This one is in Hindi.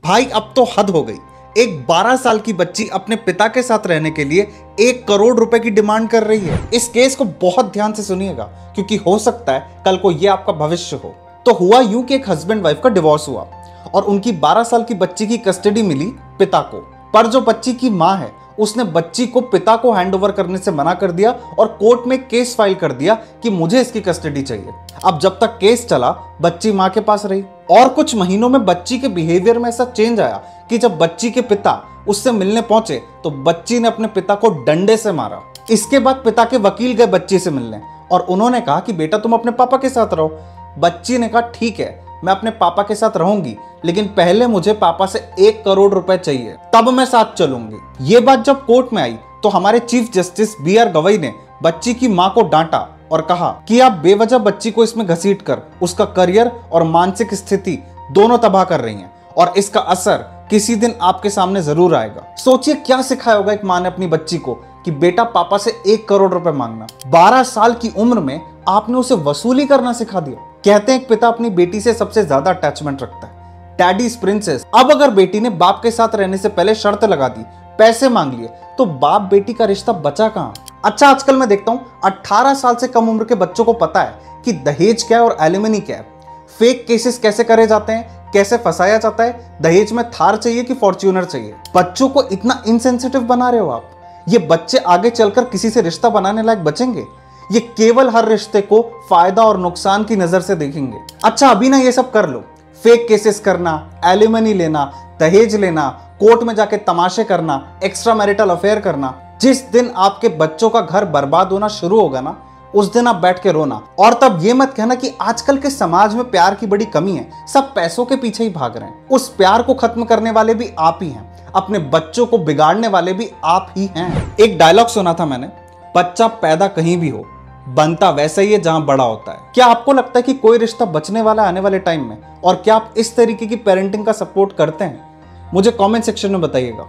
भाई अब तो हद हो गई। एक 12 साल की बच्ची अपने पिता के साथ रहने के लिए 1 करोड़ रुपए की डिमांड कर रही है। इस केस को बहुत ध्यान से सुनिएगा क्योंकि हो सकता है कल को ये आपका भविष्य हो। तो हुआ यूं कि एक हस्बैंड वाइफ का डिवोर्स हुआ और उनकी 12 साल की बच्ची की कस्टडी मिली पिता को। पर जो बच्ची की मां है उसने बच्ची को पिता को हैंडओवर करने से मना कर दिया और कोर्ट में केस फाइल कर दिया कि मुझे इसकी कस्टडी चाहिए। अब जब तक केस चला बच्ची मां के पास रही और कुछ महीनों में बच्ची के बिहेवियर में ऐसा चेंज आया कि जब बच्ची के पिता उससे मिलने पहुंचे तो बच्ची ने अपने पिता को डंडे से मारा। इसके बाद पिता के वकील गए बच्ची से मिलने और उन्होंने कहा कि बेटा तुम अपने पापा के साथ रहो। बच्ची ने कहा ठीक है मैं अपने पापा के साथ रहूंगी, लेकिन पहले मुझे पापा से 1 करोड़ रुपए चाहिए, तब मैं साथ चलूंगी। ये बात जब कोर्ट में आई तो हमारे चीफ जस्टिस BR गवई ने बच्ची की मां को डांटा और कहा कि आप बेवजह बच्ची को इसमें घसीटकर उसका करियर और मानसिक स्थिति दोनों तबाह कर रही हैं और इसका असर किसी दिन आपके सामने जरूर आएगा। सोचिए क्या सिखाया होगा एक मां ने अपनी बच्ची को कि बेटा पापा से 1 करोड़ रुपए मांगना। 12 साल की उम्र में आपने उसे वसूली करना सिखा दिया। कहते हैं एक पिता अपनी बेटी से सबसे ज्यादा अटैचमेंट रखता है, डैडीज प्रिंसेस। अब अगर बेटी ने बाप के साथ रहने से पहले शर्त लगा दी, पैसे मांग लिए, तो बाप बेटी का रिश्ता बचा कहां? अच्छा आजकल मैं देखता हूं 18 साल से कम उम्र के बच्चों को पता है कि दहेज क्या है और एलिमनी क्या है, फेक केसेस कैसे करे जाते हैं, कैसे फंसाया जाता है, दहेज में थार चाहिए कि फॉर्च्यूनर चाहिए। बच्चों को इतना इनसेंसिटिव बना रहे हो आप। ये बच्चे आगे चलकर किसी से रिश्ता बनाने लायक बचेंगे? ये केवल हर रिश्ते को फायदा और नुकसान की नजर से देखेंगे। अच्छा अभी ना ये सब कर लो, फेक केसेस करना, एलिमनी लेना, दहेज लेना, कोर्ट में जाके तमाशे करना, एक्स्ट्रा मैरिटल अफेयर करना। जिस दिन आपके बच्चों का घर बर्बाद होना शुरू होगा ना, उस दिन आप बैठ के रोना। और तब ये मत कहना कि आजकल के समाज में प्यार की बड़ी कमी है, सब पैसों के पीछे ही भाग रहे हैं। उस प्यार को खत्म करने वाले भी आप ही हैं, अपने बच्चों को बिगाड़ने वाले भी आप ही हैं। एक डायलॉग सुना था मैंने, बच्चा पैदा कहीं भी हो बनता वैसा ही है जहां बड़ा होता है। क्या आपको लगता है कि कोई रिश्ता बचने वाला है आने वाले टाइम में? और क्या आप इस तरीके की पेरेंटिंग का सपोर्ट करते हैं? मुझे कमेंट सेक्शन में बताइएगा।